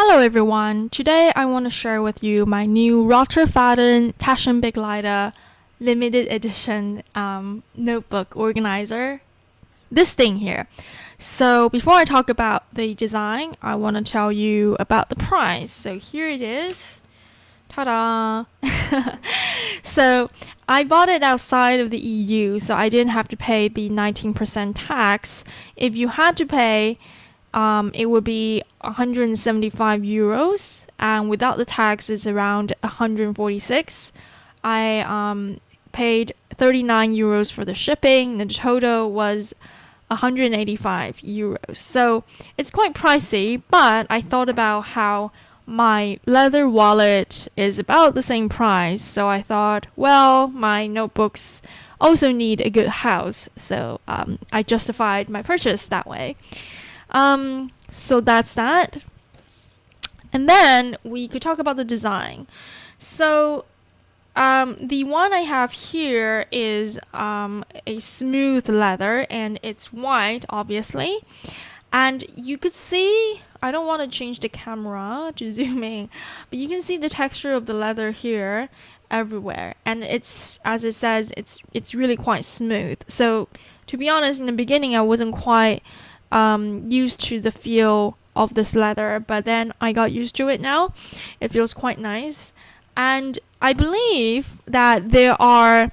Hello everyone, today I want to share with you my new Roterfaden Taschenbegleiter limited edition notebook organizer. This thing here. So before I talk about the design, I want to tell you about the price. So here it is. Ta-da! So I bought it outside of the EU, so I didn't have to pay the 19% tax. If you had to pay, it would be 175 euros, and without the tax it's around 146. I paid 39 euros for the shipping, and the total was 185 euros. So it's quite pricey, but I thought about how my leather wallet is about the same price, so I thought, well, my notebooks also need a good house, so I justified my purchase that way. So that's that. And then we could talk about the design. So the one I have here is a smooth leather, and it's white, obviously. And you could see, I don't want to change the camera to zoom in, but you can see the texture of the leather here everywhere. And it's, as it says, it's really quite smooth. So to be honest, in the beginning I wasn't quite used to the feel of this leather, but then I got used to it now. It feels quite nice. And I believe that there are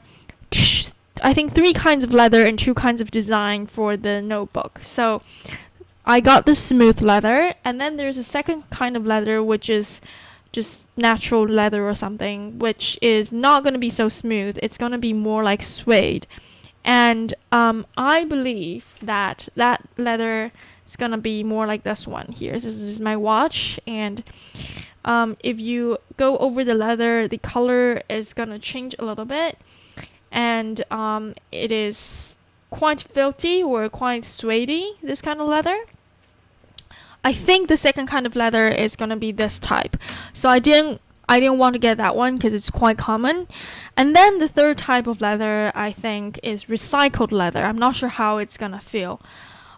I think 3 kinds of leather and 2 kinds of design for the notebook. So I got the smooth leather, and then there's a second kind of leather which is just natural leather or something, which is not going to be so smooth. It's going to be more like suede. And I believe that leather is gonna be more like this one here. This is my watch, and if you go over the leather, the color is gonna change a little bit, and it is quite filthy or quite suedey, this kind of leather. I think the second kind of leather is gonna be this type, so I didn't want to get that one because it's quite common. And then the third type of leather, I think, is recycled leather. I'm not sure how it's gonna feel.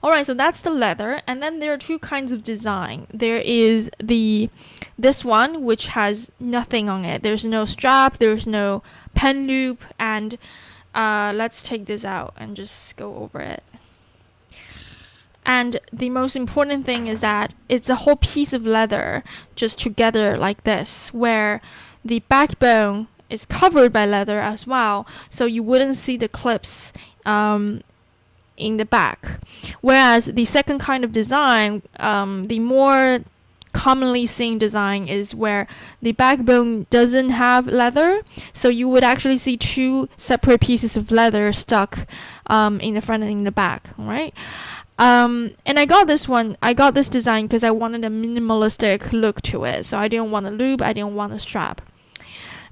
Alright, so that's the leather. And then there are 2 kinds of design. There is this one, which has nothing on it. There's no strap, there's no pen loop, and let's take this out and just go over it. And the most important thing is that it's a whole piece of leather just together like this, where the backbone is covered by leather as well, so you wouldn't see the clips in the back. Whereas the second kind of design, the more commonly seen design, is where the backbone doesn't have leather, so you would actually see 2 separate pieces of leather stuck in the front and in the back, right? And I got this design because I wanted a minimalistic look to it. So I didn't want a loop, I didn't want a strap.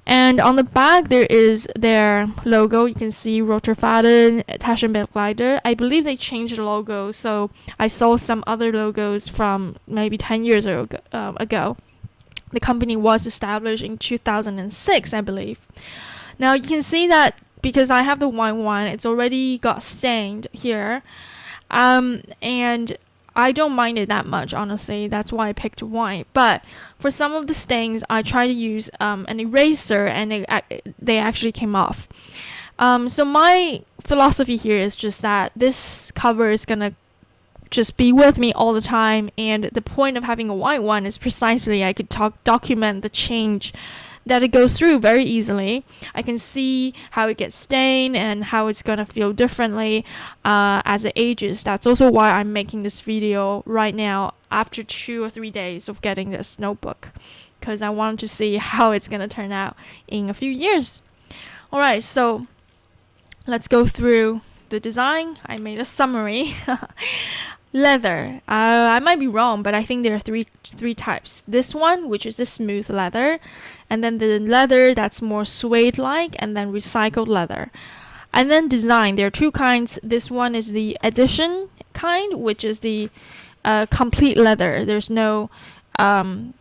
And on the back there is their logo. You can see Roterfaden, Taschenbegleiter. I believe they changed the logo, so I saw some other logos from maybe 10 years ago. The company was established in 2006, I believe. Now you can see that because I have the white one, it's already got stained here. And I don't mind it that much, honestly. That's why I picked white. But for some of the stains, I tried to use an eraser, and they actually came off. So my philosophy here is just that this cover is gonna just be with me all the time, and the point of having a white one is precisely I could document the change that it goes through very easily. I can see how it gets stained and how it's gonna feel differently as it ages. That's also why I'm making this video right now after 2 or 3 days of getting this notebook, because I want to see how it's gonna turn out in a few years. Alright, so let's go through the design. I made a summary. Leather. I might be wrong, but I think there are three types. This one, which is the smooth leather, and then the leather that's more suede-like, and then recycled leather. And then design. There are 2 kinds. This one is the edition kind, which is the complete leather. There's no bare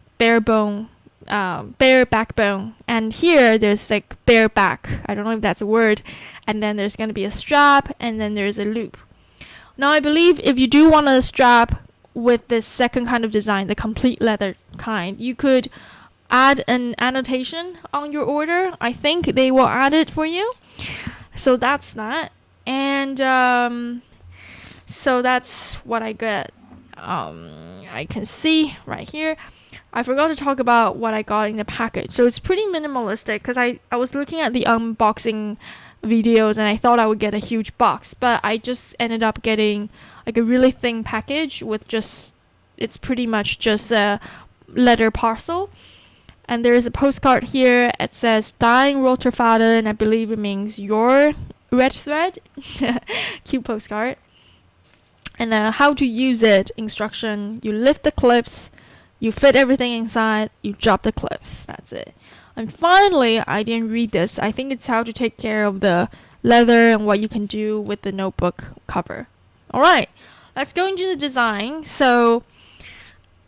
backbone. And here there's like bare back. I don't know if that's a word. And then there's going to be a strap, and then there's a loop. Now I believe if you do want a strap with this second kind of design, the complete leather kind, you could add an annotation on your order. I think they will add it for you. So that's that. And so that's what I got. I can see right here. I forgot to talk about what I got in the package. So it's pretty minimalistic because I was looking at the unboxing videos and I thought I would get a huge box, but I just ended up getting like a really thin package with just, it's pretty much just a letter parcel. And there is a postcard here. It says Dying Roterfaden. I believe it means your red thread. Cute postcard. And how to use it instruction. You lift the clips, you fit everything inside, you drop the clips. That's it. And finally, I didn't read this. I think it's how to take care of the leather and what you can do with the notebook cover. Alright, let's go into the design. So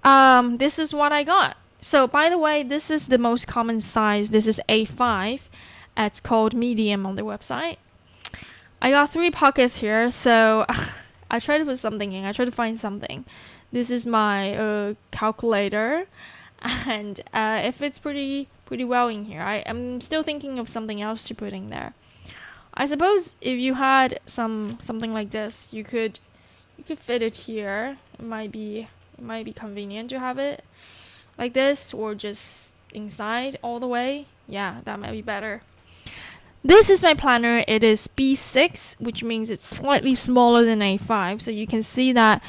this is what I got. So by the way, this is the most common size. This is A5. It's called medium on the website. I got 3 pockets here, so I try to put something in. I try to find something. This is my calculator, and it fits pretty well in here. I'm still thinking of something else to put in there. I suppose if you had something like this, you could fit it here. It might be convenient to have it like this, or just inside all the way. Yeah, that might be better. This is my planner. It is B6, which means it's slightly smaller than A5. So you can see that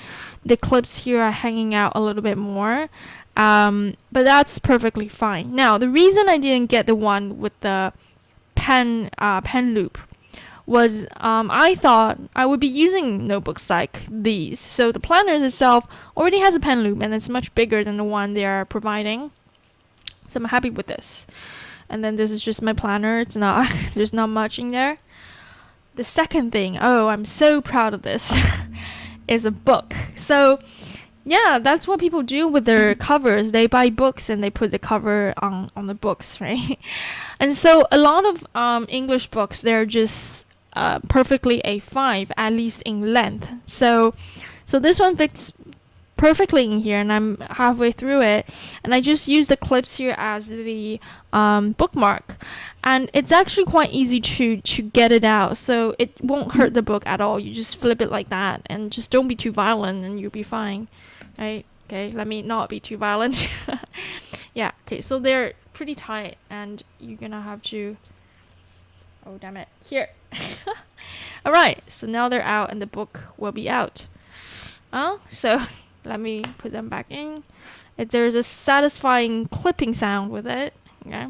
the clips here are hanging out a little bit more. But that's perfectly fine. Now, the reason I didn't get the one with the pen loop was I thought I would be using notebooks like these. So the planner itself already has a pen loop, and it's much bigger than the one they are providing. So I'm happy with this. And then this is just my planner. It's not there's not much in there. The second thing, oh, I'm so proud of this, is a book. So yeah, that's what people do with their covers. They buy books and they put the cover on the books, right? And so a lot of English books, they're just perfectly A5, at least in length. So this one fits perfectly in here, and I'm halfway through it, and I just use the clips here as the bookmark, and it's actually quite easy to get it out, so it won't hurt the book at all. You just flip it like that, and just don't be too violent and you'll be fine, right? Okay, let me not be too violent. Yeah, okay, so they're pretty tight, and you're gonna have to, oh damn it, here. Alright, so now they're out and the book will be out. So let me put them back in. There's a satisfying clipping sound with it. Okay.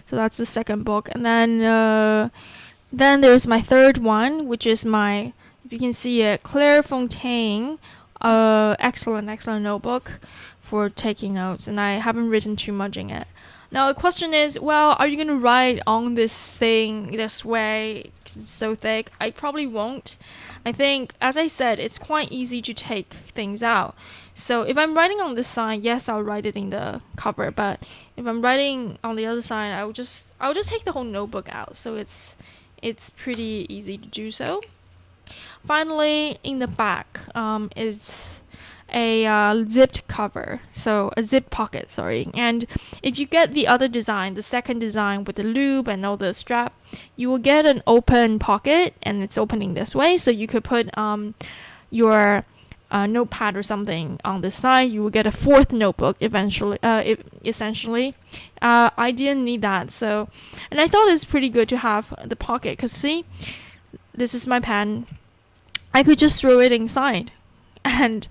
So that's the second book, and then there's my third one, which is my, if you can see it, Clairefontaine, excellent notebook for taking notes, and I haven't written too much in it. Now the question is, well, are you gonna write on this thing this way? 'Cause it's so thick. I probably won't. I think, as I said, it's quite easy to take things out. So if I'm writing on this side, yes, I'll write it in the cover. But if I'm writing on the other side, I'll just take the whole notebook out. So it's pretty easy to do so. Finally, in the back, it's a zipped cover, so a zip pocket, sorry. And if you get the other design, the second design with the loop and all the strap, you will get an open pocket, and it's opening this way, so you could put your notepad or something on this side. You will get a fourth notebook eventually, essentially. I didn't need that, so, and I thought it's pretty good to have the pocket, because see, this is my pen. I could just throw it inside, and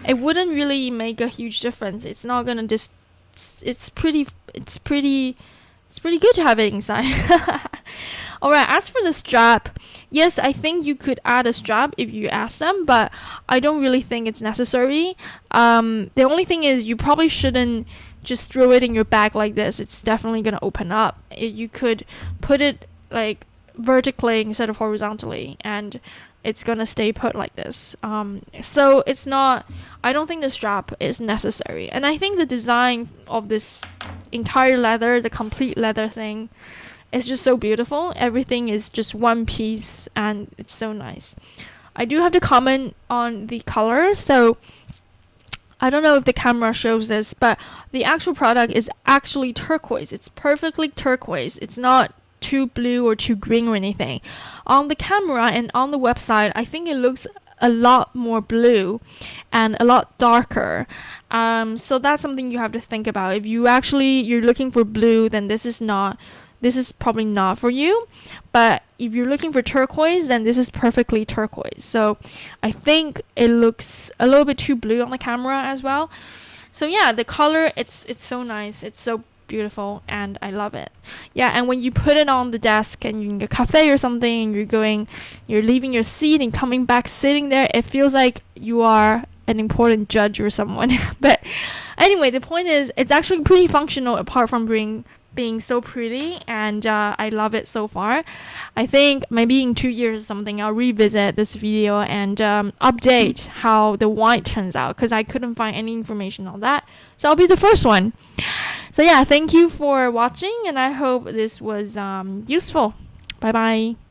it wouldn't really make a huge difference. It's not gonna just. It's pretty good to have it inside. Alright, as for the strap, yes, I think you could add a strap if you ask them, but I don't really think it's necessary. The only thing is, you probably shouldn't just throw it in your bag like this. It's definitely gonna open up. You could put it like vertically instead of horizontally, and it's gonna stay put like this. So it's not, I don't think the strap is necessary. And I think the design of this entire leather, the complete leather thing, is just so beautiful. Everything is just one piece, and it's so nice. I do have to comment on the color. So I don't know if the camera shows this, but the actual product is actually turquoise. It's perfectly turquoise. It's not too blue or too green or anything. On the camera and on the website, I think it looks a lot more blue and a lot darker. So that's something you have to think about. If you're looking for blue, then this is probably not for you. But if you're looking for turquoise, then this is perfectly turquoise. So I think it looks a little bit too blue on the camera as well. So yeah, the color, it's so nice. It's so beautiful and I love it. Yeah, and when you put it on the desk and you're in a cafe or something, you're leaving your seat and coming back sitting there, it feels like you are an important judge or someone. But anyway, the point is it's actually pretty functional apart from being so pretty, and I love it so far. I think maybe in 2 years or something I'll revisit this video and update how the white turns out, because I couldn't find any information on that, so I'll be the first one. So yeah, thank you for watching and I hope this was useful. Bye bye.